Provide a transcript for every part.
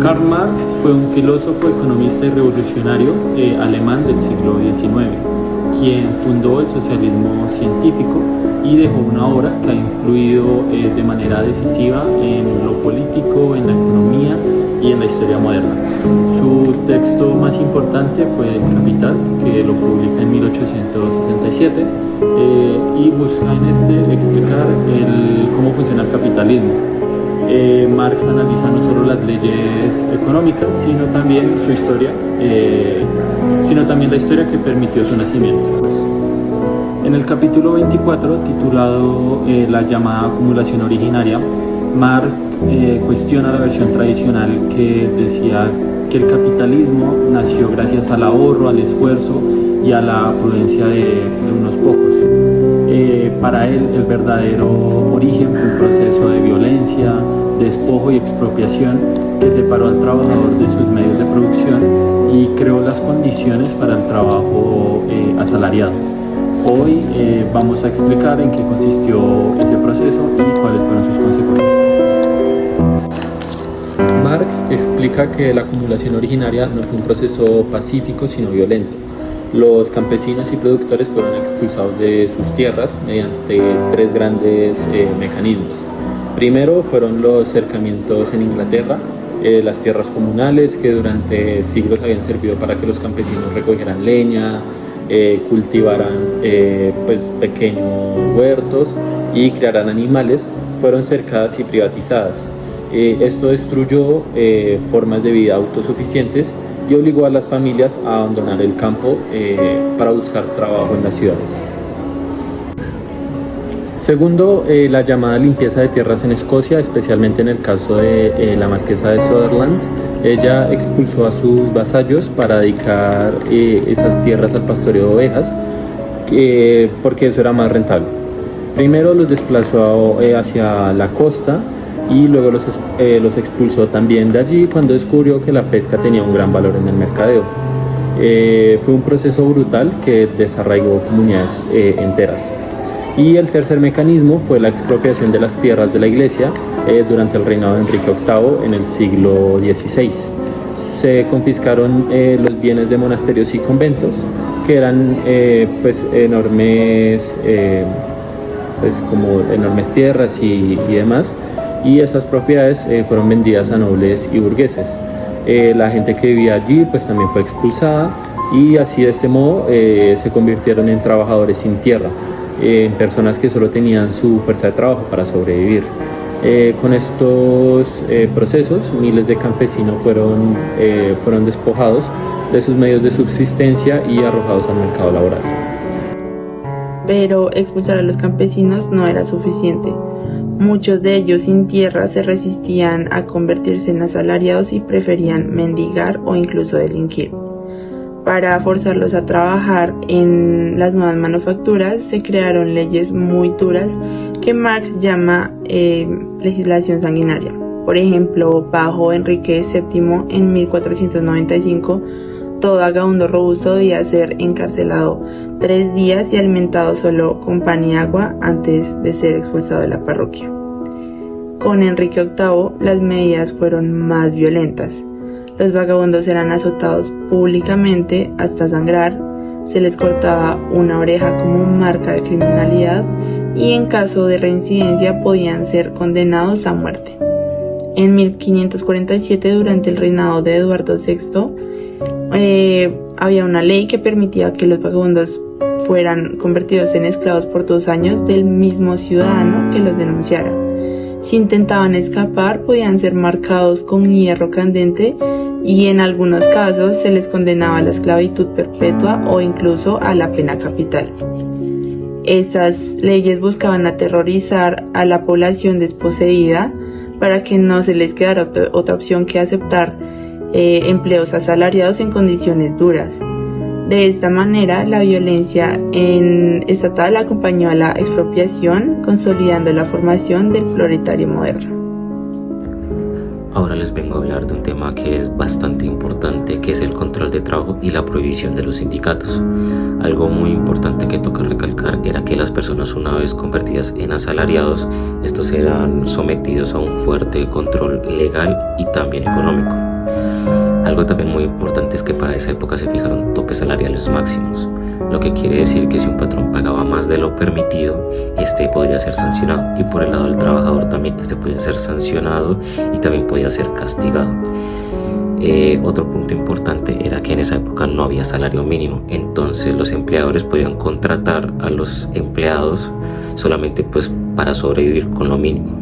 Karl Marx fue un filósofo, economista y revolucionario alemán del siglo XIX, quien fundó el socialismo científico y dejó una obra que ha influido de manera decisiva en lo político, en la economía y en la historia moderna. Su texto más importante fue El Capital, que lo publica en 1867 y busca en este explicar cómo funciona el capitalismo. Marx analiza no solo las leyes económicas, sino también su historia, sino también la historia que permitió su nacimiento. En el capítulo 24, titulado La llamada acumulación originaria, Marx cuestiona la versión tradicional que decía que el capitalismo nació gracias al ahorro, al esfuerzo y a la prudencia de unos pocos. Para él, el verdadero origen fue un proceso de violencia, despojo y expropiación que separó al trabajador de sus medios de producción y creó las condiciones para el trabajo asalariado. Hoy vamos a explicar en qué consistió ese proceso y cuáles fueron sus consecuencias. Marx explica que la acumulación originaria no fue un proceso pacífico sino violento. Los campesinos y productores fueron expulsados de sus tierras mediante tres grandes mecanismos. Primero fueron los cercamientos en Inglaterra, las tierras comunales que durante siglos habían servido para que los campesinos recogieran leña, cultivaran pequeños huertos y criaran animales, fueron cercadas y privatizadas. Esto destruyó formas de vida autosuficientes y obligó a las familias a abandonar el campo para buscar trabajo en las ciudades. Segundo, la llamada limpieza de tierras en Escocia, especialmente en el caso de la marquesa de Sutherland. Ella expulsó a sus vasallos para dedicar esas tierras al pastoreo de ovejas, porque eso era más rentable. Primero los desplazó hacia la costa y luego los expulsó también de allí cuando descubrió que la pesca tenía un gran valor en el mercadeo. Fue un proceso brutal que desarraigó comunidades enteras. Y el tercer mecanismo fue la expropiación de las tierras de la iglesia durante el reinado de Enrique VIII en el siglo XVI. Se confiscaron los bienes de monasterios y conventos, que eran enormes tierras y demás, y esas propiedades fueron vendidas a nobles y burgueses. La gente que vivía allí también fue expulsada y así de este modo se convirtieron en trabajadores sin tierra, en personas que solo tenían su fuerza de trabajo para sobrevivir. Con estos procesos, miles de campesinos fueron despojados de sus medios de subsistencia y arrojados al mercado laboral. Pero expulsar a los campesinos no era suficiente. Muchos de ellos sin tierra se resistían a convertirse en asalariados y preferían mendigar o incluso delinquir. Para forzarlos a trabajar en las nuevas manufacturas se crearon leyes muy duras que Marx llama legislación sanguinaria. Por ejemplo, bajo Enrique VII en 1495, todo vagabundo robusto debía ser encarcelado 3 días y alimentado solo con pan y agua antes de ser expulsado de la parroquia. Con Enrique VIII las medidas fueron más violentas. Los vagabundos eran azotados públicamente hasta sangrar, se les cortaba una oreja como marca de criminalidad y en caso de reincidencia podían ser condenados a muerte. En 1547, durante el reinado de Eduardo VI, había una ley que permitía que los vagabundos fueran convertidos en esclavos por 2 años del mismo ciudadano que los denunciara. Si intentaban escapar, podían ser marcados con hierro candente y en algunos casos se les condenaba a la esclavitud perpetua o incluso a la pena capital. Esas leyes buscaban aterrorizar a la población desposeída para que no se les quedara otra opción que aceptar empleos asalariados en condiciones duras. De esta manera, la violencia estatal acompañó a la expropiación, consolidando la formación del proletario moderno. Ahora les vengo a hablar de un tema que es bastante importante, que es el control de trabajo y la prohibición de los sindicatos. Algo muy importante que toca recalcar era que las personas, una vez convertidas en asalariados, estos eran sometidos a un fuerte control legal y también económico. Algo también muy importante es que para esa época se fijaron topes salariales máximos, lo que quiere decir que si un patrón pagaba más de lo permitido, este podría ser sancionado, y por el lado del trabajador también, este podía ser sancionado y también podía ser castigado. Otro punto importante era que en esa época no había salario mínimo, entonces los empleadores podían contratar a los empleados solamente pues para sobrevivir con lo mínimo.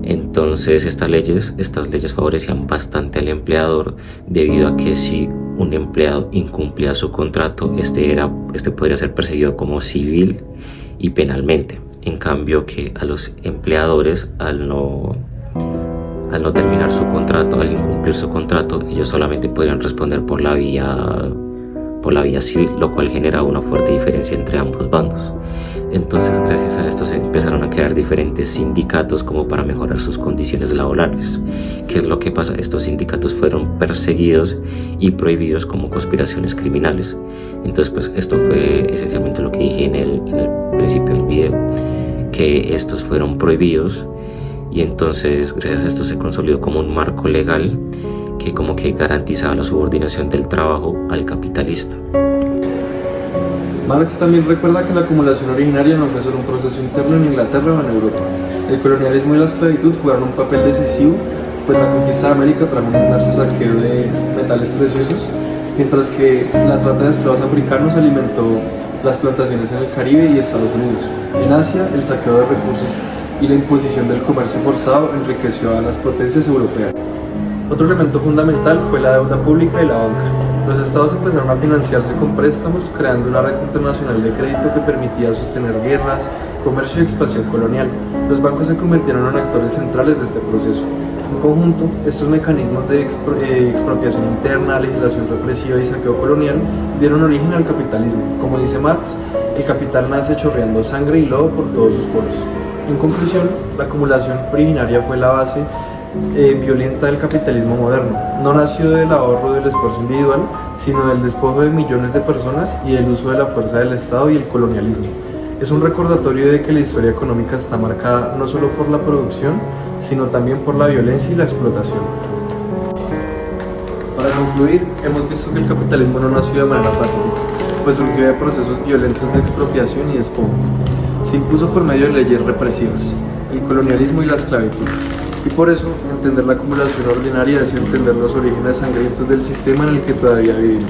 Entonces estas leyes favorecían bastante al empleador, debido a que si un empleado incumplía su contrato, este podría ser perseguido como civil y penalmente. En cambio que a los empleadores, al no terminar su contrato, al incumplir su contrato, ellos solamente podrían responder por la vía civil, lo cual genera una fuerte diferencia entre ambos bandos. Entonces, gracias a esto se empezaron a crear diferentes sindicatos como para mejorar sus condiciones laborales. ¿Qué es lo que pasa? Estos sindicatos fueron perseguidos y prohibidos como conspiraciones criminales. Entonces, pues esto fue esencialmente lo que dije en el principio del video, que estos fueron prohibidos, y entonces gracias a esto se consolidó como un marco legal que como que garantizaba la subordinación del trabajo al capitalista. Marx también recuerda que la acumulación originaria no fue solo un proceso interno en Inglaterra o en Europa. El colonialismo y la esclavitud jugaron un papel decisivo, pues la conquista de América trajo un inmenso saqueo de metales preciosos, mientras que la trata de esclavos africanos alimentó las plantaciones en el Caribe y Estados Unidos. En Asia, el saqueo de recursos y la imposición del comercio forzado enriqueció a las potencias europeas. Otro elemento fundamental fue la deuda pública y la banca. Los estados empezaron a financiarse con préstamos, creando una red internacional de crédito que permitía sostener guerras, comercio y expansión colonial. Los bancos se convirtieron en actores centrales de este proceso. En conjunto, estos mecanismos de expropiación interna, legislación represiva y saqueo colonial dieron origen al capitalismo. Como dice Marx, el capital nace chorreando sangre y lodo por todos sus poros. En conclusión, la acumulación originaria fue la base violenta del capitalismo moderno. No nació del ahorro del esfuerzo individual, sino del despojo de millones de personas y del uso de la fuerza del Estado y el colonialismo. Es un recordatorio de que la historia económica está marcada no solo por la producción, sino también por la violencia y la explotación. Para concluir, hemos visto que el capitalismo no nació de manera pacífica, pues surgió de procesos violentos de expropiación y despojo. Se impuso por medio de leyes represivas, el colonialismo y la esclavitud. Y por eso, entender la acumulación ordinaria es entender los orígenes sangrientos del sistema en el que todavía vivimos.